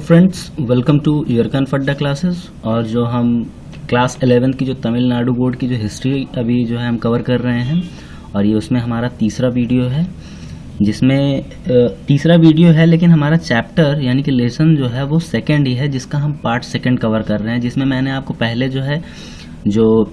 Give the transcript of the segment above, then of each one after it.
Friends, welcome to यूरकन फड्डा classes. और जो हम क्लास 11th की जो तमिलनाडु बोर्ड की जो हिस्ट्री अभी जो है हम कवर कर रहे हैं, और ये उसमें हमारा तीसरा वीडियो है, जिसमें तीसरा वीडियो है लेकिन हमारा चैप्टर यानी कि लेसन जो है वो सेकंड ही है, जिसका हम पार्ट सेकंड कवर कर रहे हैं। जिसमें मैंने आपको पहले जो है जो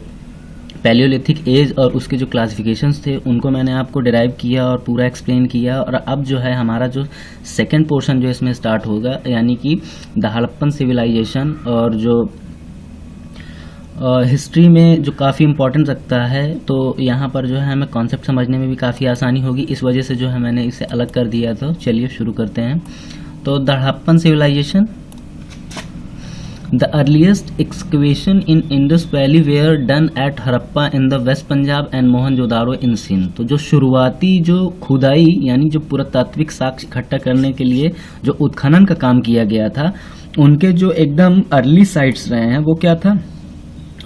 पैलियोलिथिक एज और उसके जो क्लासिफिकेशंस थे उनको मैंने आपको डिराइव किया और पूरा एक्सप्लेन किया। और अब जो है हमारा जो सेकंड पोर्शन जो इसमें स्टार्ट होगा, यानी कि द हड़प्पन सिविलाइजेशन, और जो हिस्ट्री में जो काफ़ी इम्पोर्टेंस रखता है। तो यहाँ पर जो है हमें कॉन्सेप्ट समझने में भी काफ़ी आसानी होगी, इस वजह से जो है मैंने इसे अलग कर दिया। तो चलिए शुरू करते हैं। तो the Harappan civilisation, The earliest excavation in Indus Valley were done at Harappa in the West Punjab and Mohenjo-daro in Sindh। तो जो शुरुआती जो खुदाई यानी जो पुरातात्विक साक्ष्य इकट्ठा करने के लिए जो उत्खनन का काम किया गया था, उनके जो एकदम अर्ली साइट्स रहे हैं वो क्या था,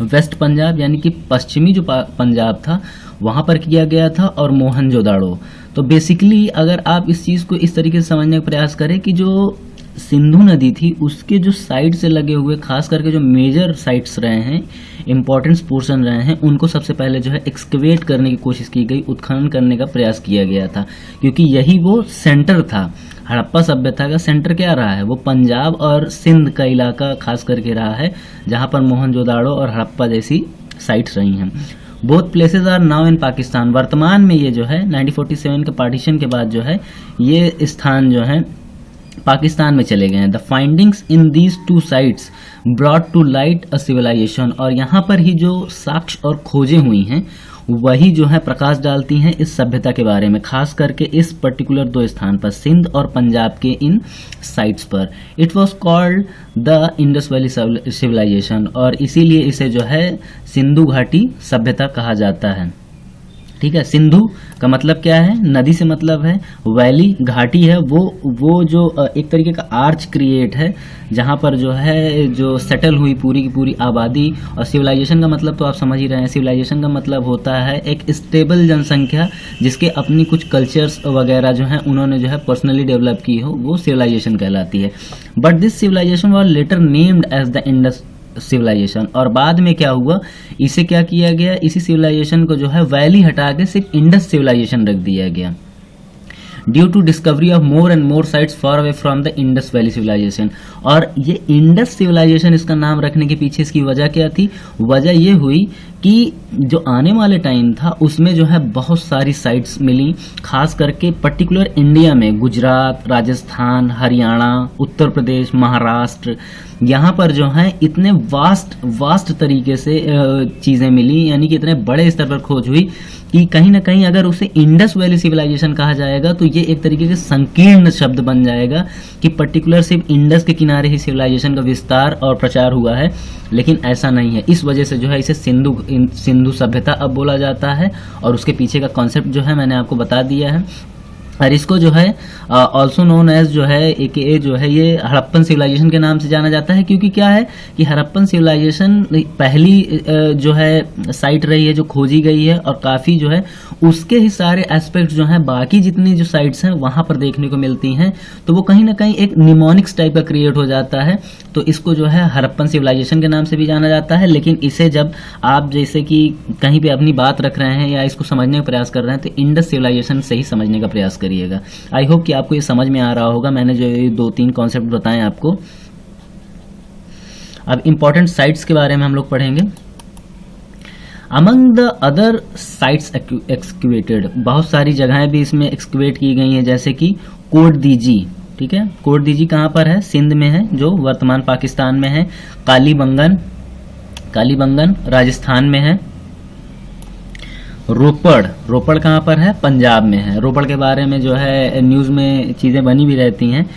वेस्ट पंजाब यानी कि पश्चिमी जो पंजाब था वहाँ पर किया गया था, और मोहनजोदाड़ो। तो बेसिकली अगर आप इस चीज़ को इस तरीके से समझने का प्रयास करें कि जो सिंधु नदी थी उसके जो साइड से लगे हुए खास करके जो मेजर साइट्स रहे हैं, इंपॉर्टेंट पोर्शन रहे हैं, उनको सबसे पहले जो है एक्सकवेट करने की कोशिश की गई, उत्खनन करने का प्रयास किया गया था, क्योंकि यही वो सेंटर था। हड़प्पा सभ्यता का सेंटर क्या रहा है, वो पंजाब और सिंध का इलाका खास करके रहा है, जहां पर मोहनजोदाड़ो और हड़प्पा जैसी साइट्स रही हैं। Both places are now in Pakistan. वर्तमान में ये जो है 1947 के पार्टीशन के बाद जो है ये स्थान जो है पाकिस्तान में चले गए हैं। The findings in these two sites brought to light a civilisation. और यहाँ पर ही जो साक्ष्य और खोजें हुई हैं वही जो है प्रकाश डालती हैं इस सभ्यता के बारे में, खास करके इस पर्टिकुलर दो स्थान पर, सिंध और पंजाब के इन साइट्स पर। It was called the Indus valley civilisation, और इसीलिए इसे जो है सिंधु घाटी सभ्यता कहा जाता है। ठीक है, सिंधु का मतलब क्या है, नदी से मतलब है, वैली घाटी है, वो जो एक तरीके का आर्च क्रिएट है जहां पर जो है जो सेटल हुई पूरी की पूरी आबादी। और सिविलाइजेशन का मतलब तो आप समझ ही रहे हैं, सिविलाइजेशन का मतलब होता है एक स्टेबल जनसंख्या जिसके अपनी कुछ कल्चर्स वगैरह जो है उन्होंने जो है पर्सनली डेवलप की हो, वो सिविलाइजेशन कहलाती है। But this civilisation was later named as the Indus civilisation. और बाद में क्या हुआ, इसे क्या किया गया, इसी सिविलाइजेशन को जो है वैली हटा के सिर्फ इंडस सिविलाइजेशन रख दिया गया, due to discovery of more and more sites far away from the Indus valley civilisation. और ये इंडस सिविलाइजेशन इसका नाम रखने के पीछे इसकी वजह क्या थी, वजह ये हुई कि जो आने वाले टाइम था उसमें जो है बहुत सारी साइट्स मिली, खास करके पर्टिकुलर इंडिया में गुजरात, राजस्थान, हरियाणा, उत्तर प्रदेश, महाराष्ट्र, यहाँ पर जो है इतने वास्ट तरीके से चीज़ें मिली, यानी कि इतने बड़े स्तर पर खोज हुई कि कहीं ना कहीं अगर उसे इंडस वैली सिविलाइजेशन कहा जाएगा तो ये एक तरीके से संकीर्ण शब्द बन जाएगा कि पर्टिकुलर सिर्फ इंडस के किनारे ही सिविलाइजेशन का विस्तार और प्रचार हुआ है, लेकिन ऐसा नहीं है। इस वजह से जो है इसे सिंधु सभ्यता अब बोला जाता है, और उसके पीछे का कॉन्सेप्ट जो है मैंने आपको बता दिया है। और इसको जो है ऑल्सो नोन एज जो है AKA जो है ये हड़प्पन सिविलाइजेशन के नाम से जाना जाता है, क्योंकि क्या है कि हड़प्पन सिविलाइजेशन पहली जो है साइट रही है जो खोजी गई है, और काफ़ी जो है उसके ही सारे एस्पेक्ट जो हैं बाकी जितनी जो साइट्स हैं वहाँ पर देखने को मिलती हैं। तो वो कहीं ना कहीं एक निमोनिक्स टाइप का क्रिएट हो जाता है। तो इसको जो है हड़प्पन सिविलाइजेशन के नाम से भी जाना जाता है, लेकिन इसे जब आप जैसे कि कहीं पे अपनी बात रख रहे हैं या इसको समझने का प्रयास कर रहे हैं तो इंडस सिविलाइजेशन से ही समझने का प्रयास करिएगा। आई होप कि आपको ये समझ में आ रहा होगा, मैंने जो ये 2-3 कॉन्सेप्ट बताए आपको। अब इंपॉर्टेंट साइट्स के बारे में हम लोग पढ़ेंगे। अमंग द अदर साइट्स एक्सक्यूवेटेड, बहुत सारी जगहें भी इसमें एक्सक्यूवेट की गई हैं, जैसे कि कोट दीजी। ठीक है, कोट दीजी कहाँ पर है, सिंध में है जो वर्तमान पाकिस्तान में है। कालीबंगन राजस्थान में है। रोपड़ कहाँ पर है, पंजाब में है। रोपड़ के बारे में जो है न्यूज़ में चीज़ें बनी भी रहती हैं।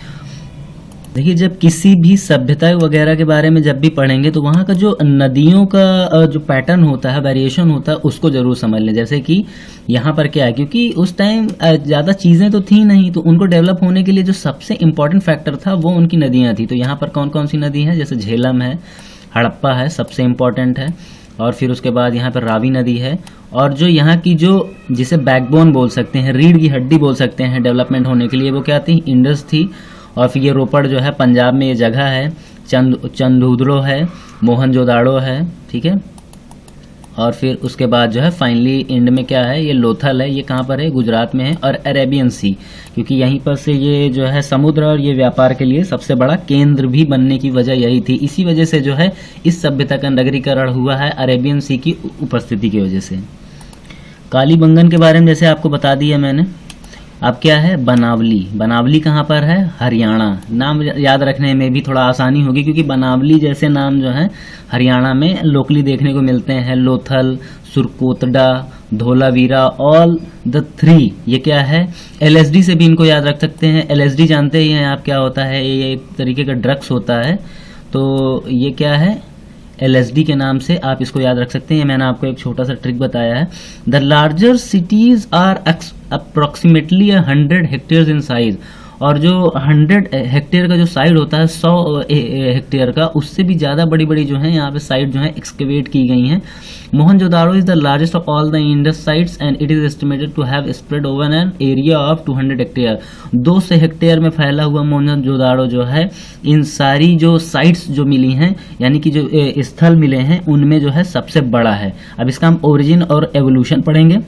देखिए, जब किसी भी सभ्यता वगैरह के बारे में जब भी पढ़ेंगे तो वहाँ का जो नदियों का जो पैटर्न होता है, वेरिएशन होता है, उसको जरूर समझ लें। जैसे कि यहाँ पर क्या है, क्योंकि उस टाइम ज़्यादा चीज़ें तो थी नहीं, तो उनको डेवलप होने के लिए जो सबसे इम्पोर्टेंट फैक्टर था वो उनकी नदियाँ थी। तो यहाँ पर कौन कौन सी नदी है, जैसे झेलम है, हड़प्पा है, सबसे इम्पोर्टेंट है, और फिर उसके बाद यहाँ पर रावी नदी है, और जो यहाँ की जो जिसे बैकबोन बोल सकते हैं, रीढ़ की हड्डी बोल सकते हैं डेवलपमेंट होने के लिए, वो क्या थी, इंडस थी। और फिर ये रोपड़ जो है पंजाब में ये जगह है, चंदूदड़ो है, मोहनजोदाड़ो है, ठीक है। और फिर उसके बाद जो है फाइनली एंड में क्या है, ये लोथल है, ये कहाँ पर है, गुजरात में है। और अरेबियन सी, क्योंकि यहीं पर से ये जो है समुद्र और ये व्यापार के लिए सबसे बड़ा केंद्र भी बनने की वजह यही थी। इसी वजह से जो है इस सभ्यता का नगरीकरण हुआ है अरेबियन सी की उपस्थिति की वजह से। कालीबंगन के बारे में जैसे आपको बता दिया मैंने। अब क्या है, बनावली। बनावली कहाँ पर है, हरियाणा। नाम याद रखने में भी थोड़ा आसानी होगी, क्योंकि बनावली जैसे नाम जो है हरियाणा में लोकली देखने को मिलते हैं। Lothal, Surkotada, Dholavira, all the three, ये क्या है, एलएसडी से भी इनको याद रख सकते हैं। एलएसडी जानते ही हैं आप क्या होता है, ये एक तरीके का ड्रग्स होता है। तो ये क्या है, एलएसडी के नाम से आप इसको याद रख सकते हैं। मैंने आपको एक छोटा सा ट्रिक बताया है। The larger cities are approximately 100 hectare in size, और जो 100 हेक्टेयर का जो साइड होता है 100 हेक्टेयर का, उससे भी ज़्यादा बड़ी बड़ी जो है यहाँ पे साइड जो है एक्सकेवेट की गई हैं। Mohenjodaro is the largest of all the Indus sites and it is estimated to have spread over an area of 200 hectare. 200 hectare में फैला हुआ मोहनजोदाड़ो जो है, इन सारी जो साइट्स जो मिली हैं, यानी कि जो स्थल मिले हैं, उनमें जो है सबसे बड़ा है। अब इसका हम ओरिजिन और एवोल्यूशन पढ़ेंगे।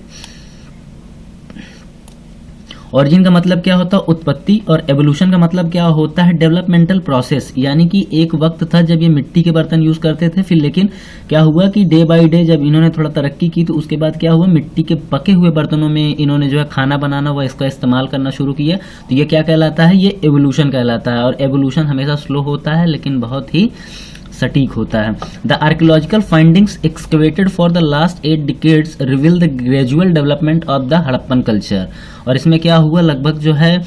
ओरिजिन का मतलब क्या होता है, उत्पत्ति, और एवोल्यूशन का मतलब क्या होता है, डेवलपमेंटल प्रोसेस। यानी कि एक वक्त था जब ये मिट्टी के बर्तन यूज करते थे, फिर लेकिन क्या हुआ कि डे बाय डे जब इन्होंने थोड़ा तरक्की की, तो उसके बाद क्या हुआ, मिट्टी के पके हुए बर्तनों में इन्होंने जो है खाना बनाना व इसका इस्तेमाल करना शुरू किया। तो ये क्या कहलाता है, ये एवोल्यूशन कहलाता है। और एवोल्यूशन हमेशा स्लो होता है लेकिन बहुत ही सटीक होता है। The archaeological findings excavated for the last 8 decades reveal the gradual development of the Harappan culture. और इसमें क्या हुआ, लगभग जो है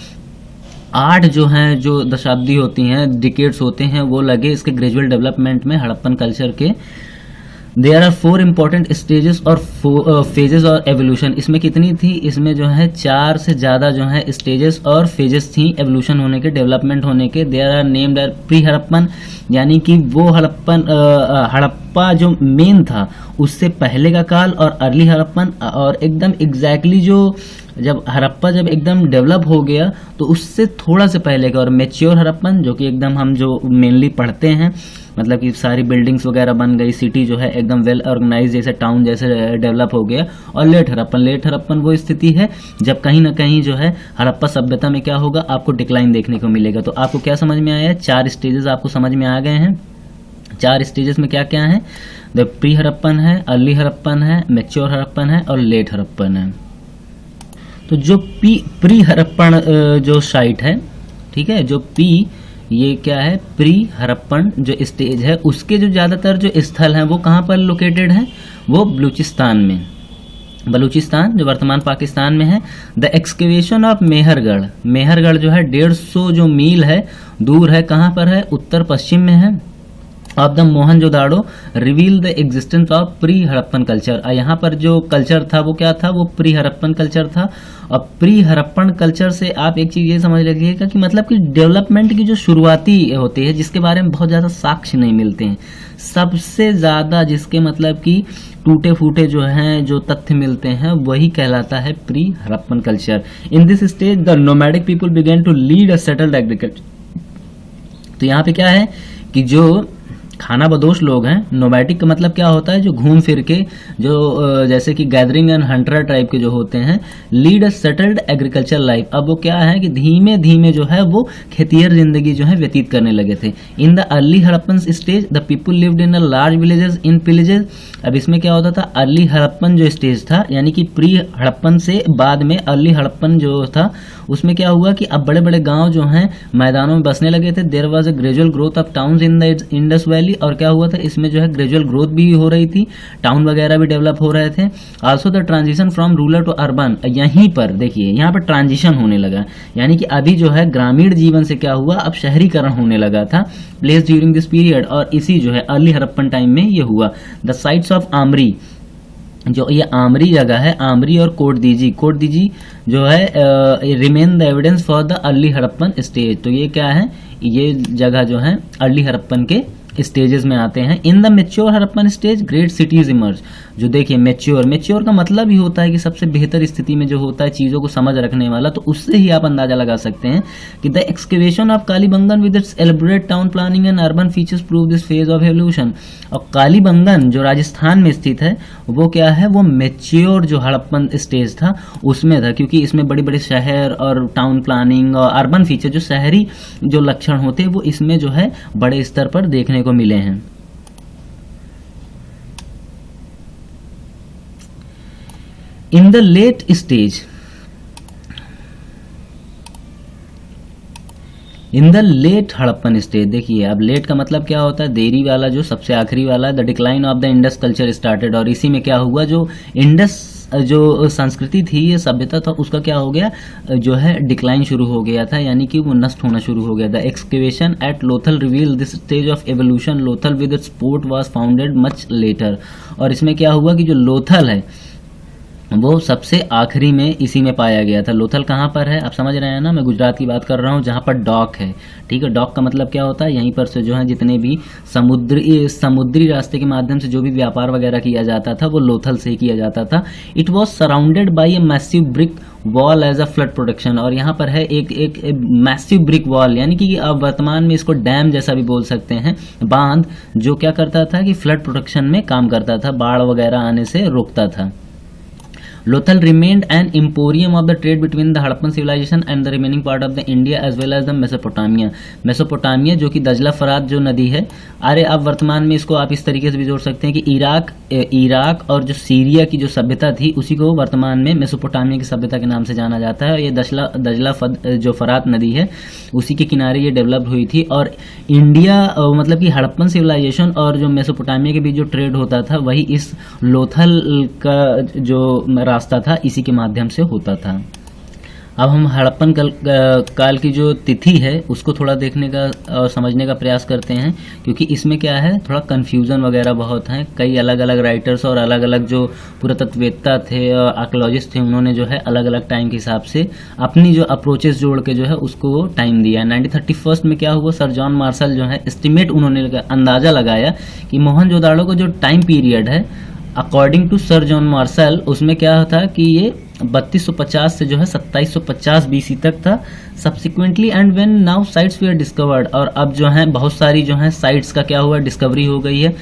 8 जो हैं, जो दशाब्दी होती हैं, डिकेड्स होते हैं, वो लगे इसके ग्रेजुअल डेवलपमेंट में हड़प्पन कल्चर के। देयर आर 4 इंपॉर्टेंट स्टेजेस और फेजेस और एवोल्यूशन। इसमें कितनी थी, इसमें जो है 4 से ज़्यादा जो है स्टेजेस और फेजेस थी एवोल्यूशन होने के, डेवलपमेंट होने के। There are named as pre Harappan, यानी कि वो हड़प्पा जो मेन था उससे पहले का काल, और अर्ली हड़प्पन, और एकदम एग्जैक्टली जो जब हड़प्पा जब एकदम डेवलप हो गया तो उससे थोड़ा से पहले का, और मैच्योर हड़प्पन जो कि एकदम हम जो मेनली पढ़ते हैं, मतलब कि सारी बिल्डिंग्स वगैरह बन गई, सिटी जो है एकदम वेल ऑर्गेनाइज जैसे टाउन जैसे डेवलप हो गया। और लेट हड़प्पन वो स्थिति है जब कहीं ना कहीं जो है हड़प्पा सभ्यता में क्या होगा, आपको डिक्लाइन देखने को मिलेगा। तो आपको क्या समझ में आया, 4 स्टेजेस आपको समझ में आ गए हैं। 4 स्टेजेस में क्या क्या है, द प्री हड़प्पन है, अर्ली हड़प्पन है, मैच्योर हड़प्पन है और लेट हड़प्पन है। तो जो प्री हड़प्पन जो साइट है, ठीक है, जो ये क्या है, प्री हड़प्पन जो स्टेज है, उसके जो ज़्यादातर जो स्थल हैं वो कहाँ पर लोकेटेड है, वो बलूचिस्तान में। बलूचिस्तान जो वर्तमान पाकिस्तान में है। द एक्सकेवेशन ऑफ मेहरगढ़ जो है 150 जो मील है दूर है, कहाँ पर है, उत्तर पश्चिम में है, of the Mohenjodaro reveal the existence of pre Harappan culture. यहाँ पर जो कल्चर था वो क्या था, वो प्री हड़प्पन कल्चर था। और प्री हड़प्पन कल्चर से आप एक चीज़ ये समझ लीजिएगा कि मतलब कि डेवलपमेंट की जो शुरुआती होती है, जिसके बारे में बहुत ज़्यादा साक्ष्य नहीं मिलते हैं, सबसे ज़्यादा जिसके मतलब कि टूटे फूटे जो हैं जो तथ्य मिलते हैं, वही कहलाता है pre Harappan culture. In this stage the nomadic people began to lead a settled agriculture. तो यहाँ पे क्या है कि जो खाना बदोश लोग हैं, नोमैटिक का मतलब क्या होता है, जो घूम फिर के जो जैसे कि गैदरिंग एंड हंटर टाइप के जो होते हैं, lead a settled agriculture life. अब वो क्या है कि धीमे धीमे जो है वो खेतियर जिंदगी जो है व्यतीत करने लगे थे। In the early Harappan stage the people lived in a large villages in villages. अब इसमें क्या होता था, अर्ली हड़प्पन जो स्टेज था, यानी कि प्री हड़प्पन से बाद में अर्ली हड़प्पन जो था, उसमें क्या हुआ कि अब बड़े बड़े गांव जो हैं मैदानों में बसने लगे थे। There was a gradual growth of towns in the Indus valley. और क्या हुआ था, इसमें जो है ग्रेजुअल ग्रोथ भी हो रही थी, टाउन वगैरह भी डेवलप हो रहे थे। Also the transition from rural to urban. यहीं पर देखिए, यहाँ पर ट्रांजिशन होने लगा, यानी कि अभी जो है ग्रामीण जीवन से क्या हुआ, अब शहरीकरण होने लगा था प्लेस ड्यूरिंग दिस पीरियड। और इसी जो है अर्ली हड़प्पन टाइम में ये हुआ। द साइट्स ऑफ आमरी, जो ये आमरी जगह है, आमरी और कोटदीजी जो है remain the evidence for the early Harappan stage. तो ये क्या है, ये जगह जो है अर्ली हड़प्पन के स्टेजेस में आते हैं। In the mature Harappan stage great cities emerge. जो देखिए मेच्योर का मतलब ही होता है कि सबसे बेहतर स्थिति में जो होता है चीज़ों को समझ रखने वाला, तो उससे ही आप अंदाजा लगा सकते हैं कि the excavation of Kalibangan with its elaborate town planning and urban features prove this phase of evolution. और कालीबंगन जो राजस्थान में स्थित है वो क्या है, वो मेच्योर जो हड़प्पन स्टेज था उसमें था, क्योंकि इसमें बड़े बड़े शहर और टाउन प्लानिंग और अर्बन फीचर जो शहरी जो लक्षण होते हैं वो इसमें जो है बड़े स्तर पर देखने को मिले हैं। In the late stage, in the late Harappan stage, देखिए अब लेट का मतलब क्या होता है, देरी वाला, जो सबसे आखिरी वाला। The decline of the Indus culture started, और इसी में क्या हुआ, जो इंडस जो संस्कृति थी, ये सभ्यता था, उसका क्या हो गया, जो है डिक्लाइन शुरू हो गया था, यानी कि वो नष्ट होना शुरू हो गया। The excavation at Lothal reveal this stage of evolution. Lothal with its port was founded much later. और इसमें क्या हुआ कि जो लोथल है वो सबसे आखिरी में इसी में पाया गया था। लोथल कहाँ पर है, आप समझ रहे हैं ना, मैं गुजरात की बात कर रहा हूँ, जहाँ पर डॉक है। ठीक है, डॉक का मतलब क्या होता है, यहीं पर से जो है जितने भी समुद्री रास्ते के माध्यम से जो भी व्यापार वगैरह किया जाता था वो लोथल से ही किया जाता था। It was surrounded by a massive brick wall as a flood protection. और यहाँ पर है एक मैसिव ब्रिक वॉल, यानी कि अब वर्तमान में इसको डैम जैसा भी बोल सकते हैं, बांध, जो क्या करता था कि फ्लड प्रोटेक्शन में काम करता था, बाढ़ वगैरह आने से रोकता था। Lothal remained an emporium of the trade between the Harappan civilization and the remaining part of the India as well as the Mesopotamia। Mesopotamia जो कि दजला फरात जो नदी है, अरे अब वर्तमान में इसको आप इस तरीके से भी जोड़ सकते हैं कि इराक और जो सीरिया की जो सभ्यता थी उसी को वर्तमान में मेसोपोटामिया की सभ्यता के नाम से जाना जाता है। ये दजला जो फरात नदी है उसी के किनारे ये डेवलप हुई थी। और इंडिया मतलब कि हड़प्पन सिविलाइजेशन और जो मेसोपोटामिया के बीच जो ट्रेड होता था वही इस लोथल का जो रास्ता था इसी के माध्यम से होता था। अब हम हड़प्पन काल की जो तिथि है उसको थोड़ा देखने का और समझने का प्रयास करते हैं, क्योंकि इसमें क्या है, थोड़ा कन्फ्यूज़न वगैरह बहुत हैं। कई अलग अलग राइटर्स और अलग अलग जो पुरातत्ववेत्ता थे और आर्कियोलॉजिस्ट थे उन्होंने जो है अलग अलग टाइम के हिसाब से अपनी जो अप्रोचेस जोड़ के जो है उसको टाइम दिया। 1931 में क्या हुआ, सर जॉन मार्शल जो है एस्टिमेट उन्होंने अंदाज़ा लगाया कि मोहनजोदाड़ो का जो टाइम पीरियड है according to sir John Marshall उसमें क्या था कि ये 3250 से जो है 2750 बीसी तक था। Subsequently and when now sites were are discovered, और अब जो है बहुत सारी जो है साइट्स का क्या हुआ, डिस्कवरी हो गई है।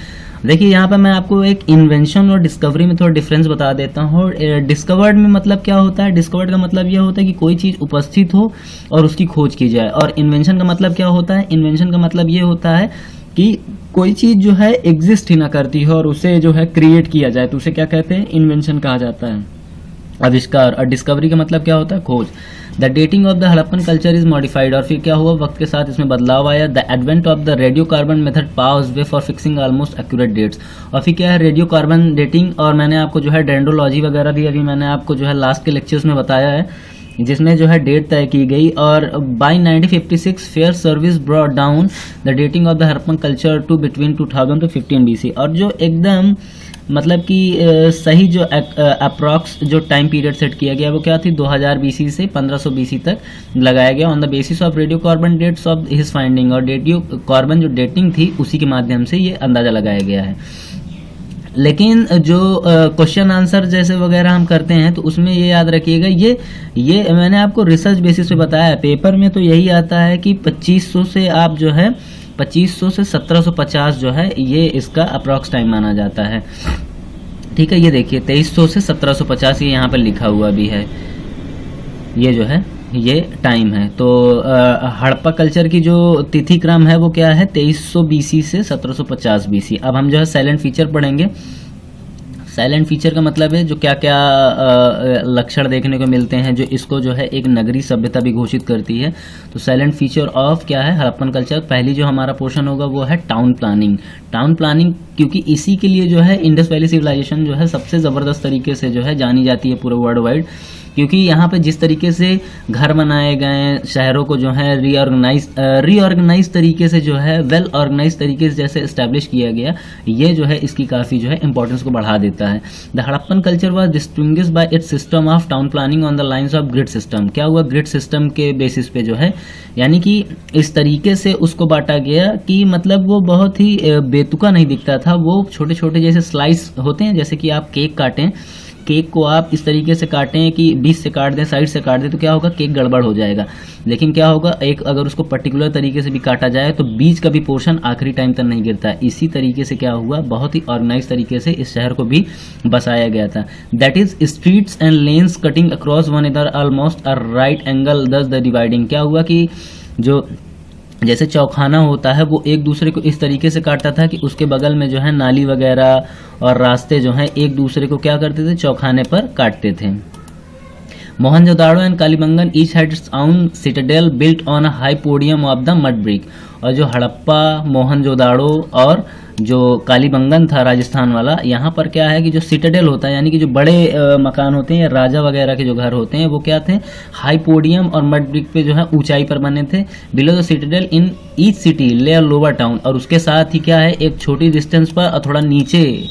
देखिए यहाँ पर मैं आपको एक इन्वेंशन और डिस्कवरी में थोड़ा डिफरेंस बता देता हूँ। डिस्कवर्ड में मतलब क्या होता है, डिस्कवर्ड का मतलब यह होता है कि कोई चीज़ उपस्थित हो और उसकी खोज की जाए। और इन्वेंशन का मतलब क्या होता है, इन्वेंशन का मतलब ये होता है कि कोई चीज़ जो है एग्जिस्ट ही ना करती है और उसे जो है क्रिएट किया जाए, तो उसे क्या कहते हैं, इन्वेंशन कहा जाता है, आविष्कार। और डिस्कवरी का मतलब क्या होता है, खोज। The dating of the Harappan culture is modified, और फिर क्या हुआ, वक्त के साथ इसमें बदलाव आया। The advent of the radio carbon method paves way for fixing almost accurate dates. और फिर क्या है, रेडियो कार्बन डेटिंग, और मैंने आपको जो है डेंड्रोलॉजी वगैरह भी अभी मैंने आपको जो है लास्ट के लेक्चर्स में बताया है, जिसमें जो है डेट तय की गई। और by 1956 Fairservis brought down the dating of the Harappan culture to between 2000 to 15 BC। और जो एकदम मतलब कि सही जो अप्रॉक्स जो टाइम पीरियड सेट किया गया वो क्या थी, 2000 BC से 1500 BC तक लगाया गया on the basis of radiocarbon dates of his finding. और रेडियो कार्बन जो डेटिंग थी उसी के माध्यम से ये अंदाजा लगाया गया है। लेकिन जो क्वेश्चन आंसर जैसे वगैरह हम करते हैं तो उसमें ये याद रखिएगा, ये मैंने आपको रिसर्च बेसिस पे बताया है। पेपर में तो यही आता है कि 2500 से आप जो है 2500 से 1750 जो है ये इसका अप्रॉक्स टाइम माना जाता है। ठीक है, ये देखिए 2300 से 1750 ये यहाँ पर लिखा हुआ भी है, ये जो है ये टाइम है। तो हड़प्पा कल्चर की जो तिथि क्रम है वो क्या है, 2300 BC से 1750 BC। अब हम जो है साइलेंट फीचर पढ़ेंगे। साइलेंट फीचर का मतलब है जो क्या क्या लक्षण देखने को मिलते हैं जो इसको जो है एक नगरी सभ्यता भी घोषित करती है। तो साइलेंट फीचर ऑफ क्या है, हड़प्पन कल्चर। पहली जो हमारा पोर्शन होगा वो है टाउन प्लानिंग। टाउन प्लानिंग क्योंकि इसी के लिए जो है इंडस वैली सिविलाइजेशन जो है सबसे ज़बरदस्त तरीके से जो है जानी जाती है पूरे वर्ल्ड वाइड। क्योंकि यहाँ पे जिस तरीके से घर बनाए गए, शहरों को जो है रीऑर्गेनाइज तरीके से जो है वेल ऑर्गेनाइज तरीके से जैसे इस्टेब्लिश किया गया, ये जो है इसकी काफ़ी जो है इंपॉर्टेंस को बढ़ा देता है। The Harappan culture was distinguished by it's system of town planning on the lines of grid system. क्या हुआ, ग्रिड सिस्टम के बेसिस पे जो है, यानी कि इस तरीके से उसको बांटा गया कि मतलब वो बहुत ही बेतुका नहीं दिखता था, वो छोटे छोटे जैसे स्लाइस होते हैं, जैसे कि आप केक काटें, केक को आप इस तरीके से काटें कि बीच से काट दें, साइड से काट दें, तो क्या होगा, केक गड़बड़ हो जाएगा। लेकिन क्या होगा, एक अगर उसको पर्टिकुलर तरीके से भी काटा जाए तो बीच का भी पोर्शन आखिरी टाइम तक नहीं गिरता है। इसी तरीके से क्या हुआ, बहुत ही ऑर्गेनाइज तरीके से इस शहर को भी बसाया गया था। That is streets and lens cutting across one another almost a right angle दस द डिवाइडिंग। क्या हुआ कि जो जैसे चौखाना होता है वो एक दूसरे को इस तरीके से काटता था कि उसके बगल में जो है नाली वगैरह और रास्ते जो हैं एक दूसरे को क्या करते थे, चौखाने पर काटते थे। Mohenjodaro and Kalibangan each had its own Citadel built on a high podium of the mud brick. और जो हड़प्पा, मोहनजोदाड़ो और जो कालीबंगन था राजस्थान वाला, यहाँ पर क्या है कि जो सिटाडेल होता है, यानी कि जो बड़े मकान होते हैं, राजा वगैरह के जो घर होते हैं, वो क्या थे, हाई पोडियम और मड ब्रिक पे जो है ऊंचाई पर बने थे। Below the Citadel in each city ले अ लोअर टाउन, और उसके साथ ही क्या है, एक छोटी डिस्टेंस पर और थोड़ा नीचे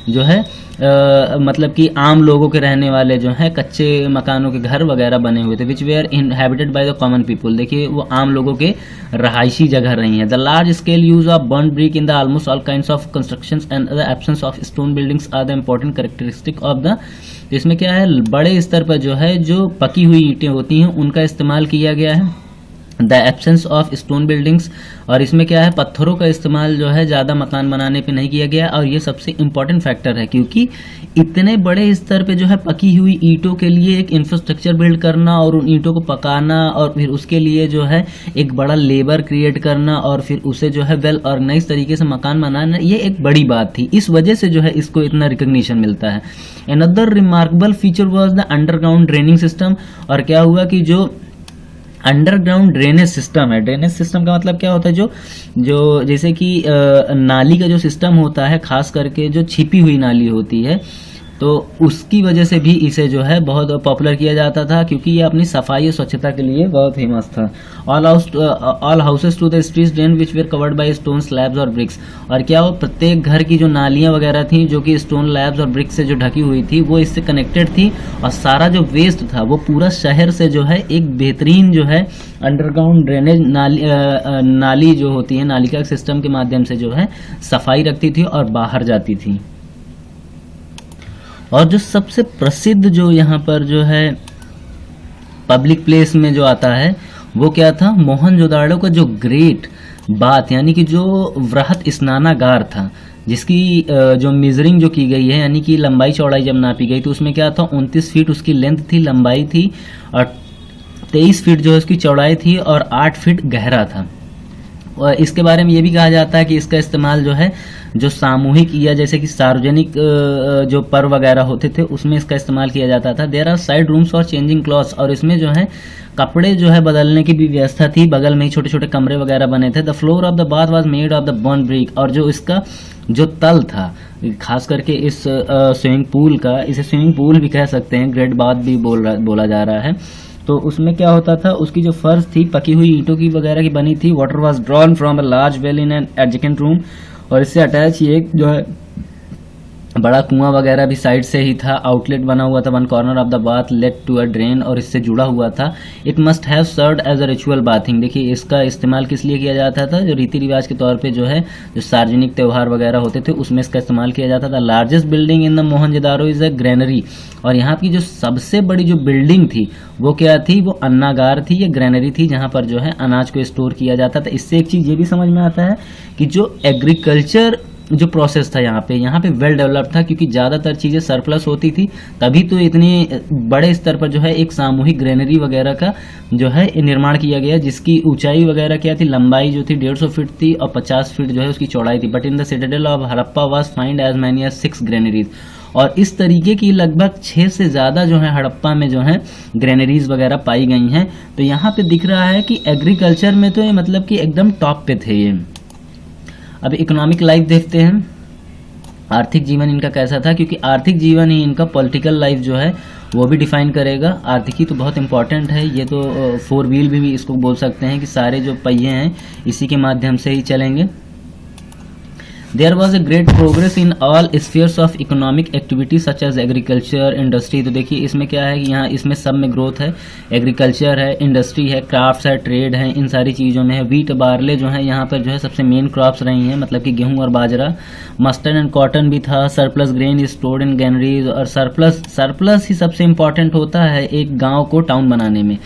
जो है मतलब कि आम लोगों के रहने वाले जो हैं कच्चे मकानों के घर वगैरह बने हुए थे, which were inhabited by the common people. देखिए वो आम लोगों के रहायशी जगह रही हैं। The large scale use of burn brick in the almost all kinds of constructions and the absence of stone buildings are the important characteristic of the. इसमें क्या है, बड़े स्तर पर जो है जो पकी हुई ईंटें होती हैं उनका इस्तेमाल किया गया है। The absence of stone buildings, और इसमें क्या है, पत्थरों का इस्तेमाल जो है ज़्यादा मकान बनाने पे नहीं किया गया। और ये सबसे इम्पॉर्टेंट फैक्टर है, क्योंकि इतने बड़े स्तर पे जो है पकी हुई ईंटों के लिए एक इंफ्रास्ट्रक्चर बिल्ड करना और उन ईंटों को पकाना और फिर उसके लिए जो है एक बड़ा लेबर क्रिएट करना और फिर उसे जो है वेल ऑर्गेनाइज तरीके से मकान बनाना, ये एक बड़ी बात थी। इस वजह से जो है इसको इतना रिकग्निशन मिलता है। Another remarkable feature was the underground draining system. और क्या हुआ कि जो अंडरग्राउंड ड्रेनेज सिस्टम है, ड्रेनेज सिस्टम का मतलब क्या होता है, जो जैसे कि नाली का जो सिस्टम होता है, खास करके जो छिपी हुई नाली होती है, तो उसकी वजह से भी इसे जो है बहुत पॉपुलर किया जाता था, क्योंकि ये अपनी सफाई और स्वच्छता के लिए बहुत फेमस था। All houses to the streets drain which were covered by stone slabs और ब्रिक्स। और क्या हो, प्रत्येक घर की जो नालियां वगैरह थी जो कि स्टोन स्लैब्स और ब्रिक्स से जो ढकी हुई थी, वो इससे कनेक्टेड थी। और सारा जो वेस्ट था वो पूरा शहर से जो है एक बेहतरीन जो है अंडरग्राउंड ड्रेनेज नाली जो होती है, नालिका सिस्टम के माध्यम से जो है सफाई रखती थी और बाहर जाती थी। और जो सबसे प्रसिद्ध जो यहाँ पर जो है पब्लिक प्लेस में जो आता है वो क्या था, मोहनजोदाड़ो का जो ग्रेट बाथ, यानी कि जो वृहत स्नानागार था, जिसकी जो मेजरिंग जो की गई है, यानी कि लंबाई चौड़ाई जब नापी गई तो उसमें क्या था, 29 फीट उसकी लेंथ थी, लंबाई थी, और 23 फीट जो है उसकी चौड़ाई थी और 8 फीट गहरा था। और इसके बारे में ये भी कहा जाता है कि इसका इस्तेमाल जो है जो सामूहिक या जैसे कि सार्वजनिक जो पर्व वगैरह होते थे उसमें इसका इस्तेमाल किया जाता था। There are side rooms for changing clothes, और इसमें जो है कपड़े जो है बदलने की भी व्यवस्था थी, बगल में ही छोटे छोटे कमरे वगैरह बने थे। The floor of the bath was made of the burnt brick, और जो इसका जो तल था, खास करके इस स्विमिंग पूल का, इसे स्विमिंग पूल भी कह सकते हैं, ग्रेट बाथ भी बोला जा रहा है, तो उसमें क्या होता था, उसकी जो फर्श थी पकी हुई ईंटों की वगैरह की बनी थी। Water was drawn from a large well in an adjacent room, और इससे अटैच ये जो है बड़ा कुआं वगैरह भी साइड से ही था। आउटलेट बना हुआ था, one corner of the bath led to a drain, और इससे जुड़ा हुआ था। It must have served as a ritual bathing. देखिए इसका इस्तेमाल किस लिए किया जाता था, जो रीति रिवाज के तौर पे जो है जो सार्वजनिक त्यौहार वगैरह होते थे उसमें इसका इस्तेमाल किया जाता था। Largest building in the Mohenjodaro is a granary, और यहाँ की जो सबसे बड़ी जो बिल्डिंग थी वो क्या थी, वो अन्नागार थी या ग्रेनरी थी, जहाँ पर जो है अनाज को स्टोर किया जाता था। इससे एक चीज़ ये भी समझ में आता है कि जो एग्रीकल्चर जो प्रोसेस था यहाँ पे वेल डेवलप्ड था, क्योंकि ज़्यादातर चीज़ें सरप्लस होती थी, तभी तो इतने बड़े स्तर पर जो है एक सामूहिक ग्रेनरी वगैरह का जो है निर्माण किया गया, जिसकी ऊंचाई वगैरह क्या थी, लंबाई जो थी 150 फीट थी और 50 फीट जो है उसकी चौड़ाई थी। But in the citadel of Harappa was find as many as 6 granaries, और इस तरीके की लगभग 6 से ज़्यादा जो है हड़प्पा में जो है ग्रेनरीज वगैरह पाई गई हैं। तो यहाँ पे दिख रहा है कि एग्रीकल्चर में तो ये मतलब कि एकदम टॉप पे थे ये। अब इकोनॉमिक लाइफ देखते हैं, आर्थिक जीवन इनका कैसा था, क्योंकि आर्थिक जीवन ही इनका पॉलिटिकल लाइफ जो है वो भी डिफाइन करेगा। आर्थिकी तो बहुत इंपॉर्टेंट है, ये तो 4 व्हील भी इसको बोल सकते हैं कि सारे जो पहिए हैं इसी के माध्यम से ही चलेंगे। There was a great progress in all spheres of economic activity such as agriculture, industry। तो देखिए इसमें क्या है कि यहाँ इसमें सब में ग्रोथ है, एग्रीकल्चर है, इंडस्ट्री है, क्राफ्ट्स है, ट्रेड है, इन सारी चीज़ों में है। वीट बार्ले जो है यहाँ पर जो है सबसे मेन क्रॉप्स रही हैं, मतलब कि गेहूँ और बाजरा। मस्टर्ड एंड कॉटन भी था। Surplus grain is stored in granaries, और सरप्लस ही सबसे इंपॉर्टेंट होता है एक गाँव को टाउन बनाने में।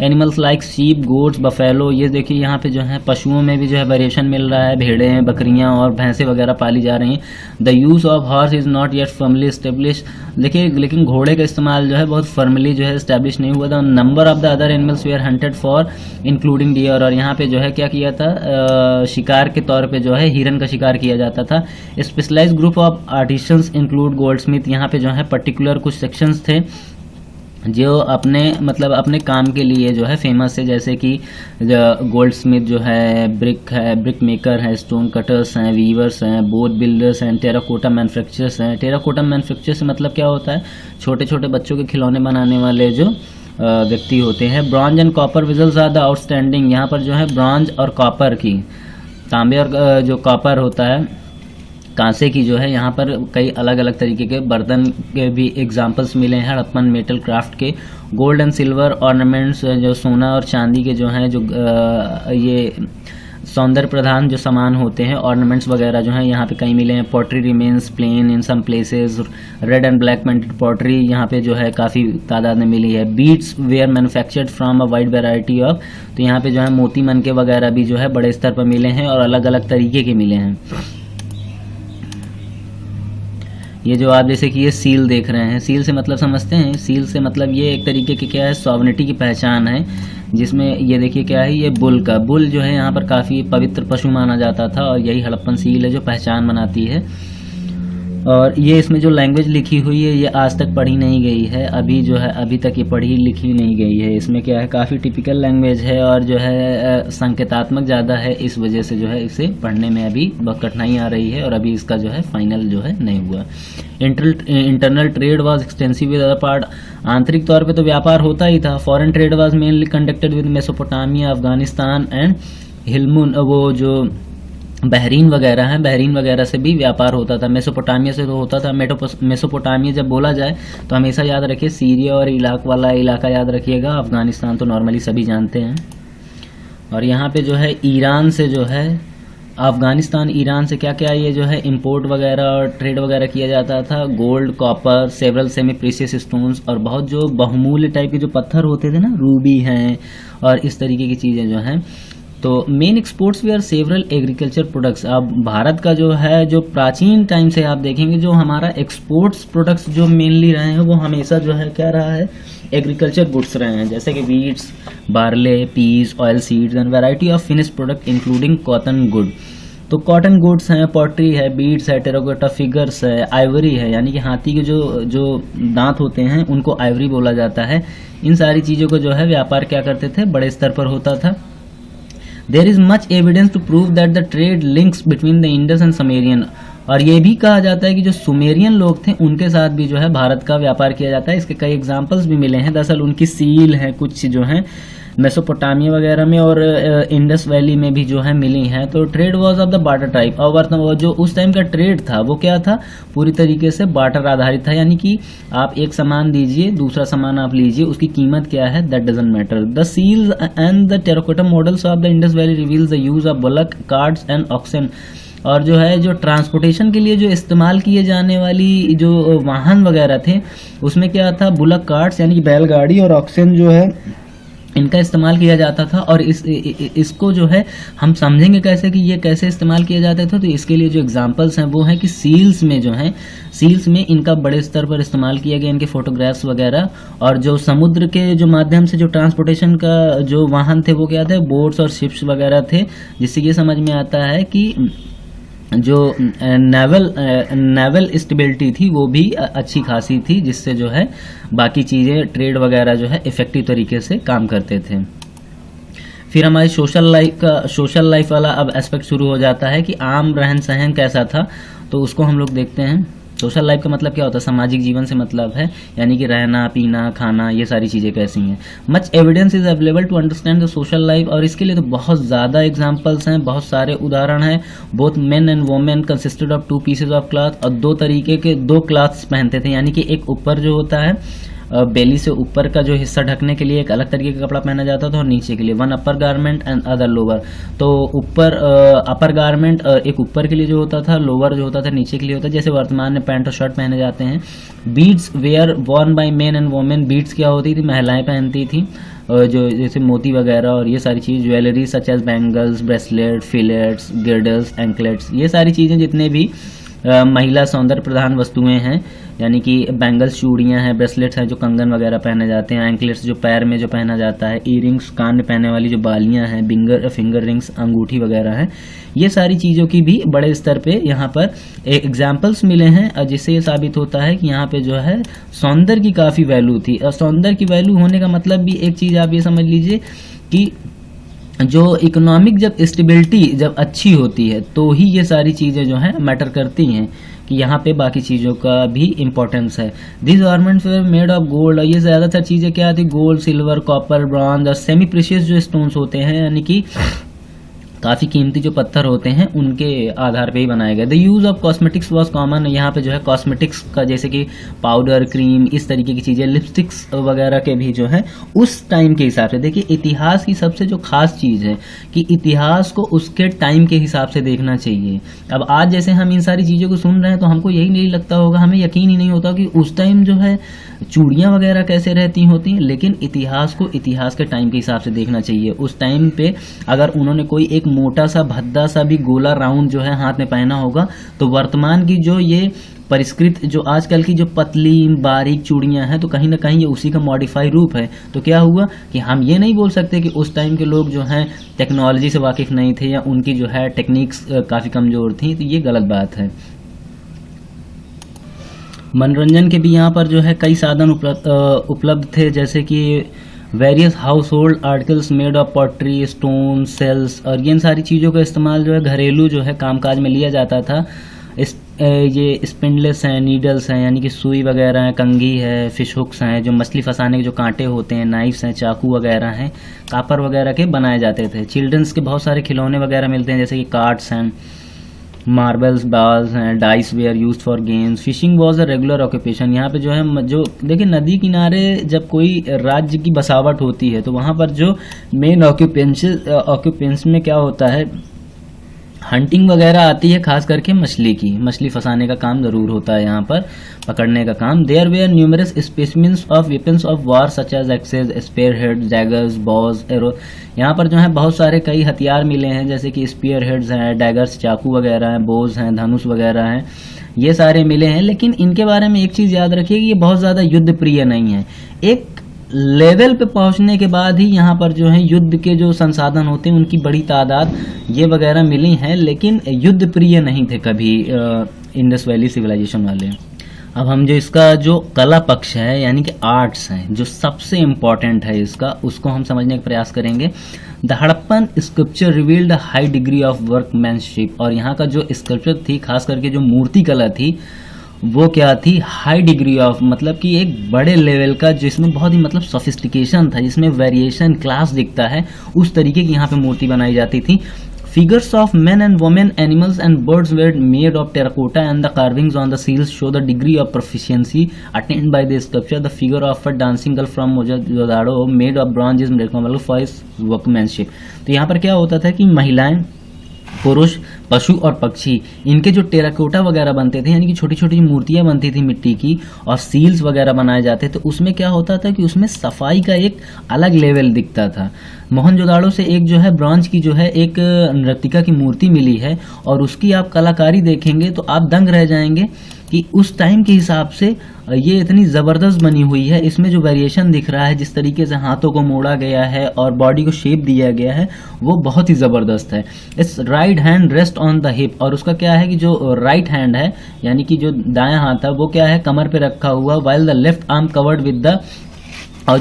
Animals like sheep, goats, buffalo, ये देखिए यहाँ पे जो है पशुओं में भी जो है वेरिएशन मिल रहा है, भेड़ें, बकरियाँ और भैंसें वगैरह पाली जा रही हैं। The use of horse is not yet firmly establish. देखिए लेकिन घोड़े का इस्तेमाल जो है बहुत फर्मली जो है इस्टेब्लिश नहीं हुआ था। Number of the other animals were hunted for including deer, और यहाँ पे जो है क्या किया था, शिकार के तौर पे जो है हिरन का शिकार किया जाता था। Specialise group of artisans include goldsmith, यहाँ पे जो है पर्टिकुलर कुछ सेक्शंस थे जो अपने काम के लिए जो है फेमस है, जैसे कि गोल्ड स्मिथ जो है, ब्रिक मेकर है, स्टोन कटर्स हैं, वीवर्स हैं, बोट बिल्डर्स हैं, टेराकोटा मैन्युफैक्चरर्स हैं। टेराकोटा मैन्युफैक्चर से मतलब क्या होता है, छोटे छोटे बच्चों के खिलौने बनाने वाले जो व्यक्ति होते हैं। Bronze and copper vessels are the outstanding, यहाँ पर जो है ब्रॉन्ज और कॉपर की, तांबे और जो कॉपर होता है कांसे की जो है, यहाँ पर कई अलग अलग तरीके के बर्तन के भी एग्जांपल्स मिले हैं हड़प्पन मेटल क्राफ्ट के। गोल्ड एंड सिल्वर ऑर्नामेंट्स, जो सोना और चांदी के जो हैं, जो ये सौंदर्य प्रधान जो सामान होते हैं, ऑर्नामेंट्स वगैरह जो हैं यहाँ पे कई मिले हैं। Pottery remains plain in some places, red and black painted pottery यहाँ पे जो है काफ़ी तादाद में मिली है। Beads were manufactured from a wide variety of, तो यहाँ पे जो है मोती मनके वगैरह भी जो है बड़े स्तर पर मिले हैं और अलग अलग तरीके के मिले हैं। ये जो आप जैसे कि ये सील देख रहे हैं, सील से मतलब समझते हैं, सील से मतलब ये एक तरीके की क्या है, सॉवरेनिटी की पहचान है, जिसमें ये देखिए क्या है, ये बुल जो है यहाँ पर काफ़ी पवित्र पशु माना जाता था, और यही हड़प्पन सील है जो पहचान बनाती है। और ये इसमें जो लैंग्वेज लिखी हुई है ये आज तक पढ़ी नहीं गई है, अभी तक ये पढ़ी लिखी नहीं गई है। इसमें क्या है, काफ़ी टिपिकल लैंग्वेज है और जो है संकेतात्मक ज़्यादा है, इस वजह से जो है इसे पढ़ने में अभी बहुत कठिनाई आ रही है, और अभी इसका जो है फाइनल जो है नहीं हुआ। Internal trade was extensive with other part, आंतरिक तौर पे तो व्यापार होता ही था। Foreign trade was mainly conducted with Mesopotamia, Afghanistan and Dilmun, वो जो बहरीन वगैरह हैं, बहरीन वगैरह से भी व्यापार होता था। मेसोपोटामिया से तो होता था। मेसोपोटामिया जब बोला जाए तो हमेशा याद रखिए सीरिया और इराक वाला इलाका याद रखिएगा, अफगानिस्तान तो नॉर्मली सभी जानते हैं। और यहाँ पे जो है ईरान से जो है, अफगानिस्तान ईरान से क्या क्या ये जो है इंपोर्ट वगैरह और ट्रेड वगैरह किया जाता था। Gold, copper, several semi precious stones, और बहुत जो बहुमूल्य टाइप के जो पत्थर होते थे ना, रूबी हैं और इस तरीके की चीज़ें जो हैं। तो मेन एक्सपोर्ट्स भी आर सेवरल एग्रीकल्चर प्रोडक्ट्स। अब भारत का जो है, जो प्राचीन टाइम से आप देखेंगे जो हमारा एक्सपोर्ट्स प्रोडक्ट्स जो मेनली रहे हैं वो हमेशा जो है क्या रहा है, एग्रीकल्चर गुड्स रहे हैं, जैसे कि wheats, barley, peas, oil seeds and variety of finish product including cotton good. तो कॉटन गुड्स हैं, पॉटरी है, बीड्स है, टेराकोटा फिगर्स है, आइवरी है, यानी कि हाथी के जो दांत होते हैं उनको आइवरी बोला जाता है। इन सारी चीज़ों को जो है व्यापार क्या करते थे, बड़े स्तर पर होता था। There is much evidence to prove that the trade links between the Indus and Sumerian, और ये भी कहा जाता है कि जो सुमेरियन लोग थे उनके साथ भी जो है भारत का व्यापार किया जाता है। इसके कई एग्जांपल्स भी मिले हैं, दरअसल उनकी सील हैं कुछ जो हैं मेसोपोटामिया वगैरह में और इंडस वैली में भी जो है मिली हैं। तो trade was of the barter type, और जो उस टाइम का ट्रेड था वो क्या था, पूरी तरीके से बार्टर आधारित था, यानी कि आप एक सामान दीजिए, दूसरा सामान आप लीजिए, उसकी कीमत क्या है that doesn't matter. The seals and the terracotta models of the Indus valley reveals the use of bullock carts and oxen, और जो है जो ट्रांसपोर्टेशन के लिए जो इस्तेमाल किए जाने वाली जो वाहन वगैरह थे उसमें क्या था, बुलक कार्ट्स यानी कि बैलगाड़ी और ऑक्सन जो है इनका इस्तेमाल किया जाता था। और इसको जो है हम समझेंगे कैसे कि ये कैसे इस्तेमाल किया जाता था, तो इसके लिए जो एग्जांपल्स हैं वो हैं कि सील्स में जो है, सील्स में इनका बड़े स्तर पर इस्तेमाल किया गया, इनके फोटोग्राफ्स वगैरह। और जो समुद्र के जो माध्यम से जो ट्रांसपोर्टेशन का जो वाहन थे वो क्या थे, बोट्स और शिप्स वगैरह थे, जिससे ये समझ में आता है कि जो नेवल स्टेबिलिटी थी वो भी अच्छी खासी थी, जिससे जो है बाकी चीज़ें ट्रेड वगैरह जो है इफ़ेक्टिव तरीके से काम करते थे। फिर हमारी सोशल लाइफ वाला अब एस्पेक्ट शुरू हो जाता है कि आम रहन सहन कैसा था, तो उसको हम लोग देखते हैं। सोशल लाइफ का मतलब क्या होता है, सामाजिक जीवन से मतलब है, यानी कि रहना पीना खाना ये सारी चीज़ें कैसी हैं। Much evidence is available to understand the social life, और इसके लिए तो बहुत ज़्यादा एग्जाम्पल्स हैं, बहुत सारे उदाहरण हैं। Both men and women consisted of 2 pieces of cloth, और 2 तरीके के 2 क्लॉथ्स पहनते थे, यानी कि एक ऊपर जो होता है बेली से ऊपर का जो हिस्सा ढकने के लिए एक अलग तरीके का कपड़ा पहना जाता था, और नीचे के लिए one upper garment and other lower. तो ऊपर अपर गारमेंट एक ऊपर के लिए जो होता था, लोअर जो होता था नीचे के लिए होता है, जैसे वर्तमान में पैंट और शर्ट पहने जाते हैं। Beads were worn by men and women, beads क्या होती थी, महिलाएं पहनती थी, जो जैसे मोती वगैरह और ये सारी चीज़, jewellery such as bangles, bracelets, fillets, girdles, anklets, ये सारी चीज़ें जितने भी महिला सौंदर्य प्रधान वस्तुएं हैं, यानी कि बैंगल्स चूड़ियां हैं, ब्रेसलेट्स हैं जो कंगन वगैरह पहने जाते हैं, एंकलेट्स जो पैर में जो पहना जाता है, ईयरिंग्स कान में पहनने वाली जो बालियां हैं, फिंगर रिंग्स अंगूठी वगैरह हैं, ये सारी चीज़ों की भी बड़े स्तर पे यहाँ पर एग्जाम्पल्स मिले हैं, जिससे ये साबित होता है कि यहाँ पे जो है सौंदर्य की काफ़ी वैल्यू थी। और सौंदर्य की वैल्यू होने का मतलब भी एक चीज़ आप ये समझ लीजिए कि जो इकोनॉमिक जब स्टेबिलिटी जब अच्छी होती है तो ही ये सारी चीज़ें जो हैं मैटर करती हैं, कि यहाँ पे बाकी चीज़ों का भी इम्पोर्टेंस है। This ornaments were made of gold, और ये ज़्यादातर चीज़ें क्या थी, गोल्ड, सिल्वर, कॉपर, ब्रॉन्ज और सेमी प्रीशियस जो स्टोन्स होते हैं, यानी कि काफ़ी कीमती जो पत्थर होते हैं उनके आधार पे ही बनाए गए। The use of cosmetics was common, यहाँ पे जो है कॉस्मेटिक्स का जैसे कि पाउडर, क्रीम, इस तरीके की चीज़ें, लिपस्टिक्स वगैरह के भी जो है उस टाइम के हिसाब से। देखिए इतिहास की सबसे जो खास चीज़ है कि इतिहास को उसके टाइम के हिसाब से देखना चाहिए। अब आज जैसे हम इन सारी चीज़ों को सुन रहे हैं तो हमको यही नहीं लगता होगा, हमें यकीन ही नहीं होता कि उस टाइम जो है चूड़ियाँ वगैरह कैसे रहती होती हैं, लेकिन इतिहास को इतिहास के टाइम के हिसाब से देखना चाहिए। उस टाइम पे अगर उन्होंने कोई एक मोटा सा भद्दा सा भी गोला राउंड जो है हाथ में पहना होगा, तो वर्तमान की जो ये परिष्कृत जो आजकल की जो पतली बारीक चूड़ियां हैं, तो कहीं ना कहीं ये उसी का मॉडिफाई रूप है। तो क्या हुआ कि हम ये नहीं बोल सकते कि उस टाइम के लोग जो हैं टेक्नोलॉजी से वाकिफ नहीं थे या उनकी जो है टेक्निक्स काफ़ी कमज़ोर थी, तो ये गलत बात है। मनोरंजन के भी यहाँ पर जो है कई साधन उपलब्ध थे, जैसे कि various household articles made of pottery, stone, shells, और ये इन सारी चीज़ों का इस्तेमाल जो है घरेलू जो है कामकाज में लिया जाता था। ये स्पिंडलेस हैं, नीडल्स हैं, यानी कि सुई वगैरह है, कंघी है, फिश हुक्स हैं जो मछली फंसाने के जो कांटे होते हैं, नाइफ्स हैं, चाकू वगैरह हैं, कापर वगैरह के बनाए जाते थे। चिल्ड्रंस के बहुत सारे खिलौने वगैरह मिलते हैं, जैसे कि कार्ड्स हैं, मार्बल्स, बाल्स हैं, dice were used for games. Fishing was a regular occupation. यहाँ पे जो है जो देखिए नदी किनारे जब कोई राज्य की बसावट होती है तो वहाँ पर जो मेन ऑक्यूपेंस में क्या होता है, हंटिंग वगैरह आती है, खास करके मछली फंसाने का काम जरूर होता है, यहाँ पर पकड़ने का काम। There were numerous specimens of weapons of war such as axes, spear head, daggers, bows, arrow. यहाँ पर जो है बहुत सारे कई हथियार मिले हैं, जैसे कि स्पेयर हेड्स हैं, डैगर्स चाकू वगैरह हैं, बोज हैं, धनुष वगैरह हैं, ये सारे मिले हैं। लेकिन इनके बारे में एक चीज़ याद रखिए कि ये बहुत ज़्यादा युद्ध प्रिय नहीं है। एक लेवल पे पहुंचने के बाद ही यहाँ पर जो है युद्ध के जो संसाधन होते हैं उनकी बड़ी तादाद ये वगैरह मिली हैं, लेकिन युद्ध प्रिय नहीं थे कभी इंडस वैली सिविलाइजेशन वाले। अब हम जो इसका जो कला पक्ष है यानी कि आर्ट्स हैं, जो सबसे इम्पॉर्टेंट है इसका, उसको हम समझने का प्रयास करेंगे। The Harappan sculpture revealed high degree of workmanship, और यहाँ का जो स्कल्पचर थी, खास करके जो मूर्ति कला थी, वो क्या थी, हाई डिग्री ऑफ, मतलब कि एक बड़े लेवल का, जिसमें बहुत ही मतलब सोफिस्टिकेशन था, जिसमें वेरिएशन क्लास दिखता है, उस तरीके की यहाँ पे मूर्ति बनाई जाती थी। Figures of men and women, animals and birds were made of terracotta, and the carvings on the seals show the degree of proficiency attained by the sculpture. The figure of a dancing girl from Mohenjo-daro made of bronze is remarkable for its workmanship. तो यहाँ पर क्या होता था कि महिलाएं, पुरुष, पशु और पक्षी, इनके जो टेराकोटा वगैरह बनते थे, यानी कि छोटी छोटी मूर्तियां बनती थी मिट्टी की, और सील्स वगैरह बनाए जाते थे, तो उसमें क्या होता था कि उसमें सफाई का एक अलग लेवल दिखता था। मोहनजोदाड़ो से एक जो है ब्रॉन्ज की जो है एक नर्तिका की मूर्ति मिली है, और उसकी आप कलाकारी देखेंगे तो आप दंग रह जाएंगे कि उस टाइम के हिसाब से ये इतनी ज़बरदस्त बनी हुई है। इसमें जो वेरिएशन दिख रहा है, जिस तरीके से हाथों को मोड़ा गया है और बॉडी को शेप दिया गया है, वो बहुत ही ज़बरदस्त है। इस right hand rest on the hip, और उसका क्या है कि जो राइट हैंड है यानी कि जो दायां हाथ है वो क्या है, कमर पे रखा हुआ, while the left arm covered with the और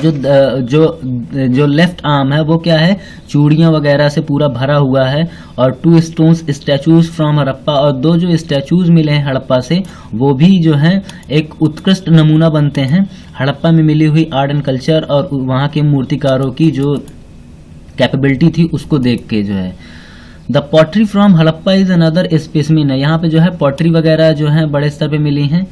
जो लेफ्ट आर्म है वो क्या है, चूड़ियाँ वगैरह से पूरा भरा हुआ है। और 2 स्टोन्स स्टैचूज फ्रॉम हड़प्पा, और 2 जो स्टैचूज मिले हैं हड़प्पा से वो भी जो है एक उत्कृष्ट नमूना बनते हैं हड़प्पा में मिली हुई आर्ट एंड कल्चर और वहाँ के मूर्तिकारों की जो कैपेबिलिटी थी उसको देख के जो है। The pottery from Harappa is another specimen है, यहाँ पे जो है पॉटरी वगैरह जो है बड़े स्तर पे मिली हैं।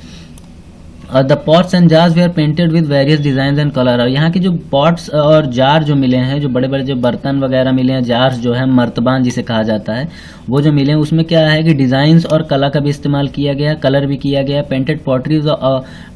The pots and jars they are painted with various design and colour. और यहाँ के जो पॉट्स और जार जो मिले हैं, जो बड़े बड़े जो बर्तन वगैरह मिले हैं, जार्स जो है मर्तबान जिसे कहा जाता है, वो जो मिले हैं उसमें क्या है कि डिजाइन्स और कला का भी इस्तेमाल किया गया, कलर भी किया गया। पेंटेड पॉटरीज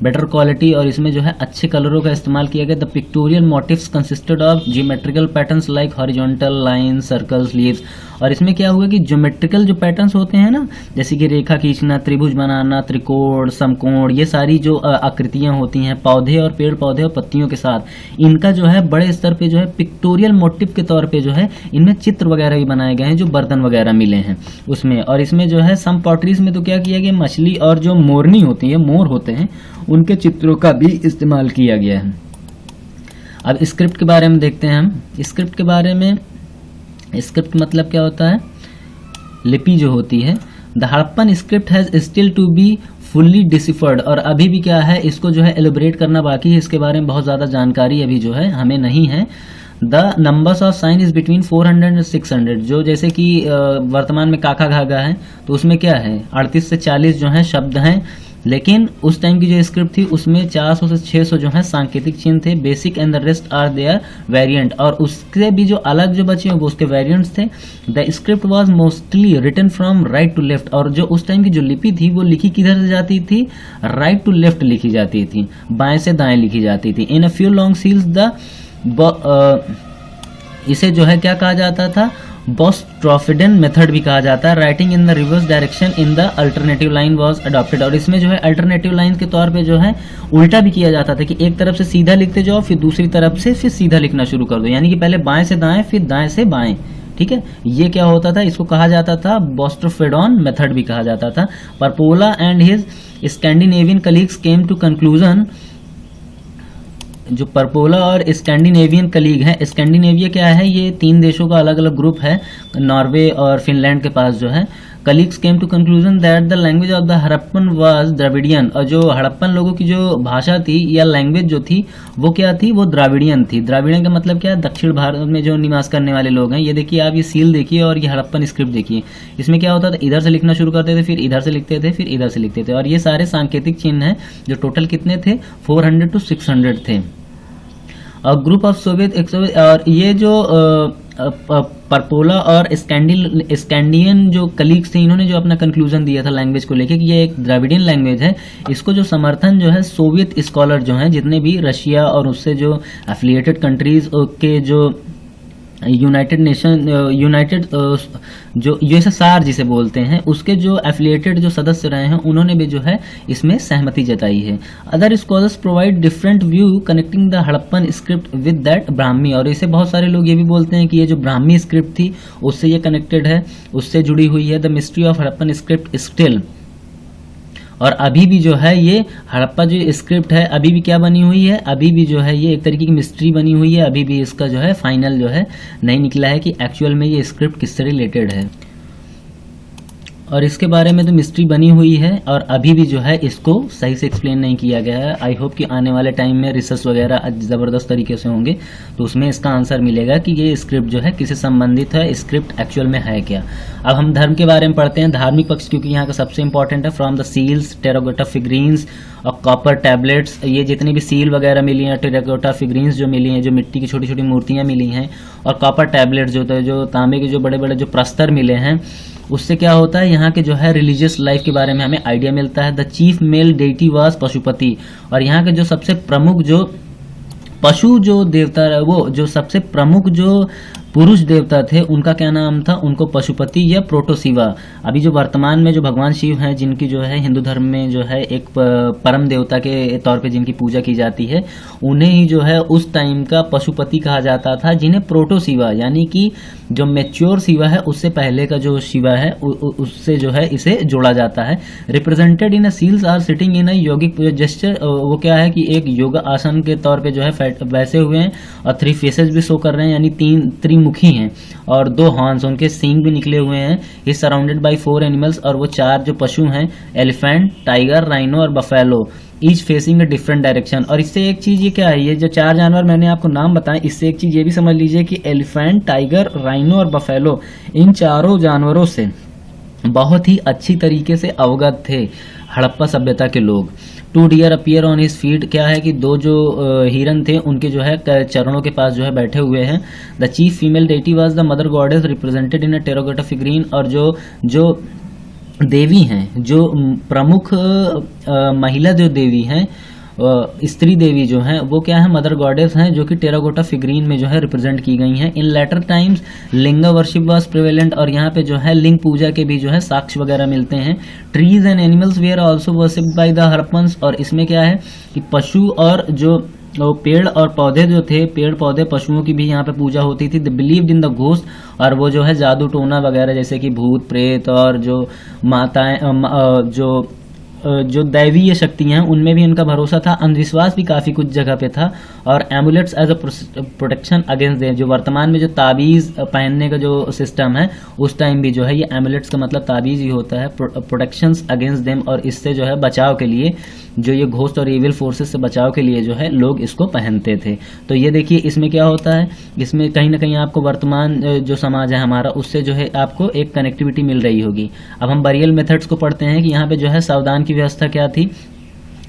बेटर क्वालिटी, और इसमें जो है अच्छे कलरों का इस्तेमाल किया गया। The pictorial motifs consisted of geometrical patterns like horizontal lines, circles, leaves. और इसमें क्या हुआ कि ज्योमेट्रिकल जो पैटर्न्स होते हैं ना, जैसे कि रेखा खींचना, त्रिभुज बनाना, त्रिकोण, समकोण, ये सारी जो आकृतियां होती हैं पौधे और पेड़ पौधे और पत्तियों के साथ, इनका जो है बड़े स्तर पे जो है पिक्टोरियल मोटिव के तौर पे जो है इनमें चित्र वगैरह भी बनाए गए हैं जो बर्तन वगैरह मिले हैं उसमें। और इसमें जो है सम पॉटरीज में तो क्या किया गया, मछली और जो मोरनी होती है, मोर होते हैं, उनके चित्रों का भी इस्तेमाल किया गया है। अब स्क्रिप्ट के बारे में देखते हैं हम। स्क्रिप्ट के बारे में, स्क्रिप्ट मतलब क्या होता है, लिपि जो होती है। The Harappan script has still to be fully deciphered, और अभी भी क्या है इसको जो है एलिब्रेट करना बाकी है, इसके बारे में बहुत ज़्यादा जानकारी अभी जो है हमें नहीं है। The numbers of sine is between 400 and 600, जो जैसे कि वर्तमान में काका घागा है तो उसमें क्या है 38 से 40 जो है शब्द हैं, लेकिन उस टाइम की जो स्क्रिप्ट थी उसमें 400 से 600 जो है सांकेतिक चिन्ह थे। Basic and the rest are their variant, और उसके भी जो अलग जो बचे वो उसके वेरिएंट्स थे। The script was mostly written from right to left, और जो उस टाइम की जो लिपि थी वो लिखी किधर से जाती थी, राइट टू लेफ्ट लिखी जाती थी, बाएं से दाएं लिखी जाती थी। In a few long seals the इसे जो है क्या कहा जाता था, बॉस्ट्रोफिडन मेथड भी कहा जाता है। Writing in the reverse direction in the alternative line was adopted, और इसमें जो है अल्टरनेटिव लाइन के तौर पे जो है उल्टा भी किया जाता था कि एक तरफ से सीधा लिखते जाओ, फिर दूसरी तरफ से फिर सीधा लिखना शुरू कर दो, यानी कि पहले बाएं से दाएं फिर दाएं से बाएं। ठीक है, ये क्या होता था, इसको कहा जाता था बॉस्ट्रोफिडन मेथड भी कहा जाता था। Parpola and his Scandinavian colleagues came to conclusion, जो परपोला और स्कैंडिनेवियन कलीग हैं, स्कैंडिनेविया क्या है, ये 3 देशों का अलग अलग ग्रुप है, नॉर्वे और फिनलैंड के पास जो है। Colleagues came to conclusion that the language of the Harappan was Dravidian, और जो हड़प्पन लोगों की जो भाषा थी या लैंग्वेज जो थी वो क्या थी, वो द्राविडियन थी। द्राविडियन का मतलब क्या है, दक्षिण भारत में जो निवास करने वाले लोग हैं। ये देखिए आप, ये सील देखिए और ये हड़प्पन स्क्रिप्ट देखिए, इसमें क्या होता था, इधर से लिखना शुरू करते थे, फिर इधर से लिखते थे, फिर इधर से लिखते थे। और ये सारे सांकेतिक चिन्ह हैं जो टोटल कितने थे, 400 to 600 थे। और ग्रुप ऑफ सोवियत, और ये जो परपोला और स्कैंडियन जो कलीग्स थे, इन्होंने जो अपना कंक्लूजन दिया था लैंग्वेज को लेके कि ये एक द्रविडियन लैंग्वेज है, इसको जो समर्थन जो है सोवियत स्कॉलर जो हैं, जितने भी रशिया और उससे जो एफिलिएटेड कंट्रीज के जो यूनाइटेड जो यूएसएसआर जिसे बोलते हैं, उसके जो एफिलिएटेड जो सदस्य रहे हैं, उन्होंने भी जो है इसमें सहमति जताई है। Other scholars provide different view connecting the Harappan script with that Brahmi, और इसे बहुत सारे लोग ये भी बोलते हैं कि ये जो ब्राह्मी स्क्रिप्ट थी उससे ये कनेक्टेड है, उससे जुड़ी हुई है। The mystery of Harappan script still, और अभी भी जो है ये हड़प्पा जो स्क्रिप्ट है अभी भी क्या बनी हुई है, अभी भी जो है ये एक तरीके की मिस्ट्री बनी हुई है। अभी भी इसका जो है फाइनल जो है नहीं निकला है कि एक्चुअल में ये स्क्रिप्ट किससे रिलेटेड है, और इसके बारे में तो मिस्ट्री बनी हुई है और अभी भी जो है इसको सही से एक्सप्लेन नहीं किया गया है। आई होप कि आने वाले टाइम में रिसर्च वगैरह ज़बरदस्त तरीके से होंगे तो उसमें इसका आंसर मिलेगा कि ये स्क्रिप्ट जो है किससे संबंधित है, स्क्रिप्ट एक्चुअल में है क्या। अब हम धर्म के बारे में पढ़ते हैं, धार्मिक पक्ष, क्योंकि यहाँ का सबसे इंपॉर्टेंट है। From the seals, terracotta figurines और कॉपर टैबलेट्स, ये जितनी भी सील वगैरह मिली हैं, टेराकोटा फिगरीन्स जो मिली हैं, जो मिट्टी की छोटी छोटी मूर्तियाँ मिली हैं, और कॉपर टैबलेट्स जो तांबे के जो बड़े बड़े जो प्रस्तर मिले हैं, उससे क्या होता है यहाँ के जो है रिलीजियस लाइफ के बारे में हमें आइडिया मिलता है। The chief male deity was Pashupati, और यहाँ के जो सबसे प्रमुख जो पशु जो देवता, वो जो सबसे प्रमुख जो पुरुष देवता थे उनका क्या नाम था, उनको पशुपति या प्रोटोशिवा। अभी जो वर्तमान में जो भगवान शिव हैं, जिनकी जो है हिंदू धर्म में जो है एक परम देवता के तौर पे जिनकी पूजा की जाती है, उन्हें ही जो है उस टाइम का पशुपति कहा जाता था, जिन्हें प्रोटोशिवा यानी कि जो मैच्योर शिवा है उससे पहले का जो शिवा है उससे जो है इसे जोड़ा जाता है। Represented in a seals are sitting in a yogic gesture, वो क्या है कि एक योगा आसन के तौर पे जो है वैसे हुए हैं, और 3 फेसेस भी शो कर रहे हैं, यानी 3 त्रिमुखी हैं, और 2 हॉर्न्स, उनके सींग भी निकले हुए हैं। इज सराउंडेड बाय 4 एनिमल्स, और वो 4 जो पशु हैं, एलिफेंट, टाइगर, राइनो और buffalo, each facing a different direction. और इससे एक चीज ये क्या है, ये जो 4 जानवर मैंने आपको नाम बताए, इससे एक चीज ये भी समझ लीजिए कि एलिफेंट, टाइगर, राइनो और बफेलो, इन चारों जानवरों से बहुत ही अच्छी तरीके से अवगत थे हड़प्पा सभ्यता के लोग। 2 deer appear on his feet, क्या है कि 2 जो हिरन थे उनके जो है चरणों के पास जो है बैठे हुए हैं। The chief female deity was the mother goddess represented in a terracotta figurine, और जो देवी हैं, जो प्रमुख महिला जो देवी हैं, स्त्री देवी जो हैं, वो क्या है, मदर गॉडेस हैं, जो कि टेराकोटा फिगरीन में जो है रिप्रेजेंट की गई हैं। In later times linga worship was prevalent, और यहाँ पे जो है लिंग पूजा के भी जो है साक्ष्य वगैरह मिलते हैं। Trees and animals where also worshipped by the Harappans, और इसमें क्या है कि पशु और जो पेड़ और पौधे जो थे, पेड़ पौधे पशुओं की भी यहाँ पे पूजा होती थी। They believed in the ghost, और वो जो है जादू टोना वगैरह जैसे कि भूत प्रेत और जो माताएं जो दैवीय शक्तियां हैं उनमें भी इनका भरोसा था। अंधविश्वास भी काफ़ी कुछ जगह पे था। और amulets as a protection against them, जो वर्तमान में जो ताबीज़ पहनने का जो सिस्टम है उस टाइम भी जो है ये एमुलेट्स का मतलब ताबीज़ ही होता है, प्रोटेक्शंस अगेंस्ट देम, और इससे जो है बचाव के लिए, जो ये घोस्ट और एविल फोर्सेस से बचाव के लिए जो है लोग इसको पहनते थे। तो ये देखिए इसमें क्या होता है, इसमें कहीं ना कहीं आपको वर्तमान जो समाज है हमारा उससे जो है आपको एक कनेक्टिविटी मिल रही होगी। अब हम बरियल मेथड्स को पढ़ते हैं कि यहाँ पे जो है सावधान की व्यवस्था क्या थी,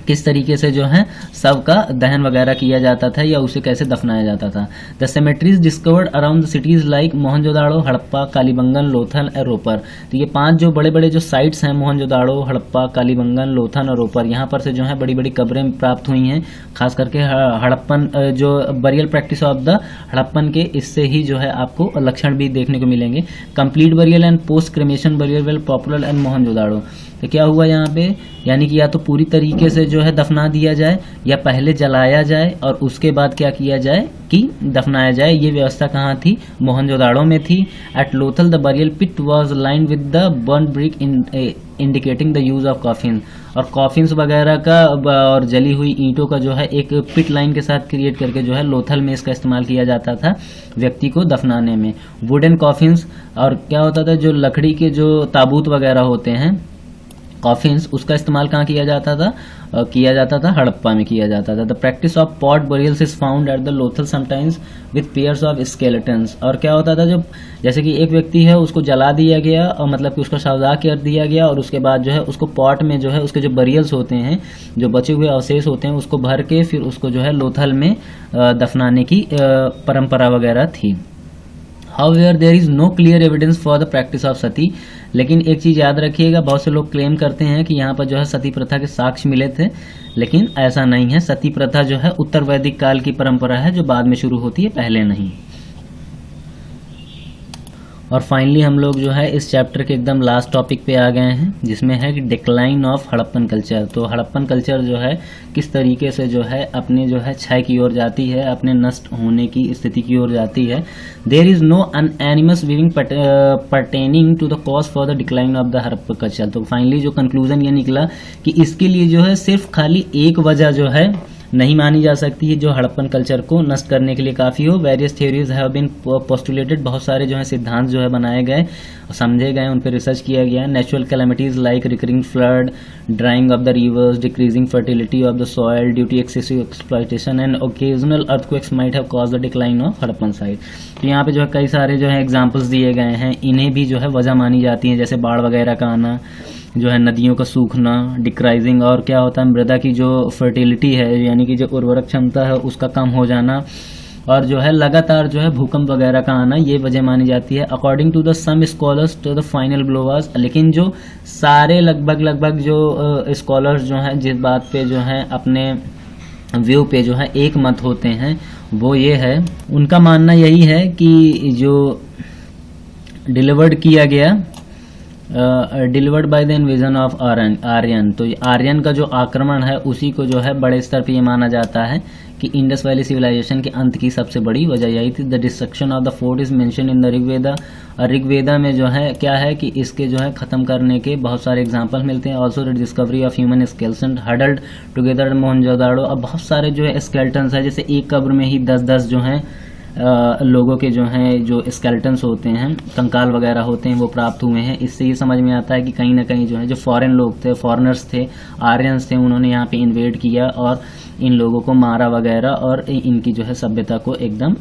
किस तरीके से जो है शव का दहन वगैरह किया जाता था या उसे कैसे दफनाया जाता था। The cemeteries discovered around the cities like Mohenjodaro, Harappa, Kalibangan, Lothal और रोपर। तो ये 5 जो बड़े बड़े जो साइट्स हैं, मोहनजोदाड़ो, हड़प्पा, कालीबंगन, लोथल और रोपर, यहाँ पर से जो है बड़ी बड़ी कब्रें प्राप्त हुई हैं। खास करके हड़प्पन जो burial practice of the Harappan के, इससे ही जो है आपको लक्षण भी देखने को मिलेंगे। Complete burial and post cremation burial well popular and Mohenjodaro. तो क्या हुआ यहाँ पे, यानी कि या तो पूरी तरीके से जो है दफना दिया जाए या पहले जलाया जाए और उसके बाद क्या किया जाए कि दफनाया जाए। ये व्यवस्था कहाँ थी, मोहनजोदाड़ो में थी। At Lothal the burial pit was lined with the burnt brick indicating the use of coffin, और कॉफिन्स वगैरह का और जली हुई ईंटों का जो है एक पिट लाइन के साथ क्रिएट करके जो है लोथल में इसका इस्तेमाल किया जाता था व्यक्ति को दफनाने में। वुडन कॉफिन्स, और क्या होता था जो लकड़ी के जो ताबूत वगैरह होते हैं कॉफिन्स, उसका इस्तेमाल कहाँ किया जाता था, हड़प्पा में किया जाता था। The practice of pot burials is found at the Lothal sometimes with pairs of skeletons. और क्या होता था, जो जैसे कि एक व्यक्ति है उसको जला दिया गया और मतलब कि उसका शवदाह कर दिया गया, और उसके बाद जो है उसको पॉट में जो है उसके जो बरियल्स होते हैं, जो बचे हुए अवशेष होते हैं, उसको भर के फिर उसको जो है लोथल में दफनाने की परंपरा वगैरह थी। However, there is no clear evidence for the practice of सती। लेकिन एक चीज़ याद रखिएगा, बहुत से लोग क्लेम करते हैं कि यहाँ पर जो है सती प्रथा के साक्ष्य मिले थे, लेकिन ऐसा नहीं है। सती प्रथा जो है उत्तर वैदिक काल की परंपरा है जो बाद में शुरू होती है, पहले नहीं। और फाइनली हम लोग जो है इस चैप्टर के एकदम लास्ट टॉपिक पे आ गए हैं, जिसमें है कि डिक्लाइन ऑफ हड़प्पन कल्चर। तो हड़प्पन कल्चर जो है किस तरीके से जो है अपने जो है क्षय की ओर जाती है, अपने नष्ट होने की स्थिति की ओर जाती है। There is no animus viewing pertaining to the cause for the decline of the Harappan culture. तो फाइनली जो कंक्लूजन ये निकला कि इसके लिए जो है सिर्फ खाली एक वजह जो है नहीं मानी जा सकती है जो हड़प्पन कल्चर को नष्ट करने के लिए काफ़ी हो। Various theories have been postulated, बहुत सारे जो है सिद्धांत जो है बनाए गए, समझे गए, उन पर रिसर्च किया गया। Natural calamities like recurring flood, drying of the rivers, decreasing fertility of the soil due to excessive exploitation and occasional earthquakes might have caused the decline of Harappan site. तो यहाँ पे जो है कई सारे जो है एग्जाम्पल्स दिए गए हैं, इन्हें भी जो है वजह मानी जाती है, जैसे बाढ़ वगैरह का आना, जो है नदियों का सूखना, डिक्राइजिंग, और क्या होता है मृदा की जो फर्टिलिटी है यानी कि जो उर्वरक क्षमता है उसका कम हो जाना, और जो है लगातार जो है भूकंप वगैरह का आना, ये वजह मानी जाती है। According to the some scholars to the final blow was, लेकिन जो सारे लगभग जो स्कॉलर्स जो हैं जिस बात पे जो है अपने व्यू पे जो है एक मत होते हैं, वो ये है, उनका मानना यही है कि जो डिलीवर्ड किया गया, delivered by the invasion of Aryan, तो आर्यन का जो आक्रमण है उसी को जो है बड़े स्तर पे ये माना जाता है कि इंडस वैली सिविलाइजेशन के अंत की सबसे बड़ी वजह यही थी। The destruction of the fort is mention in the Rigveda, और ऋग्वेदा में जो है क्या है कि इसके जो है खत्म करने के बहुत सारे एग्जाम्पल मिलते हैं। Also the discovery of human skeleton huddled together Mohenjodaro. अब बहुत सारे जो है स्केलेटन्स है, जैसे एक कब्र में ही 10-10 जो हैं लोगों के जो हैं जो स्केलेटन्स होते हैं, कंकाल वगैरह होते हैं, वो प्राप्त हुए हैं। इससे ये समझ में आता है कि कहीं ना कहीं जो है जो फॉरेन लोग थे, फॉरेनर्स थे, आर्यंस थे, उन्होंने यहाँ पे इन्वेड किया और इन लोगों को मारा वगैरह और इनकी जो है सभ्यता को एकदम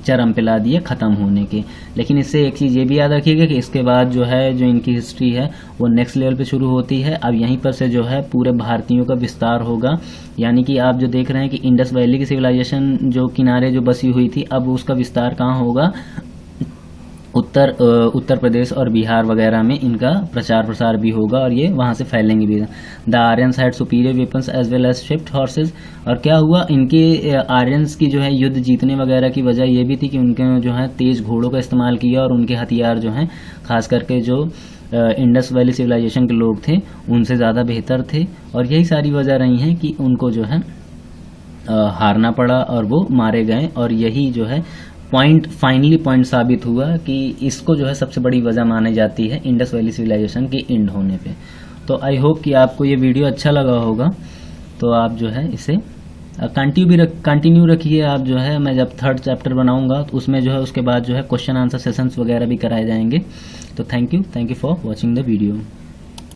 चरम पिला दिए खत्म होने के। लेकिन इससे एक चीज़ ये भी याद रखिएगा कि इसके बाद जो है जो इनकी हिस्ट्री है वो नेक्स्ट लेवल पे शुरू होती है। अब यहीं पर से जो है पूरे भारतीयों का विस्तार होगा, यानी कि आप जो देख रहे हैं कि इंडस वैली की सिविलाइजेशन जो किनारे जो बसी हुई थी, अब उसका विस्तार कहाँ होगा, उत्तर प्रदेश और बिहार वगैरह में इनका प्रचार प्रसार भी होगा और ये वहाँ से फैलेंगे भी। The Aryans had superior weapons as well as swift horses. और क्या हुआ, इनके आर्यंस की जो है युद्ध जीतने वगैरह की वजह ये भी थी कि उनके जो है तेज घोड़ों का इस्तेमाल किया और उनके हथियार जो हैं खास करके जो इंडस वैली सिविलाइजेशन के लोग थे उनसे ज़्यादा बेहतर थे। और यही सारी वजह रही हैं कि उनको जो है हारना पड़ा और वो मारे गए। और यही जो है फाइनली पॉइंट साबित हुआ कि इसको जो है सबसे बड़ी वजह मानी जाती है इंडस वैली सिविलाइजेशन के एंड होने पे। तो आई होप कि आपको ये वीडियो अच्छा लगा होगा, तो आप जो है इसे कंटिन्यू रखिए। आप जो है मैं जब 3rd चैप्टर बनाऊंगा तो उसमें जो है उसके बाद जो है क्वेश्चन आंसर सेशंस वगैरह भी कराए जाएंगे। तो thank you for watching the video.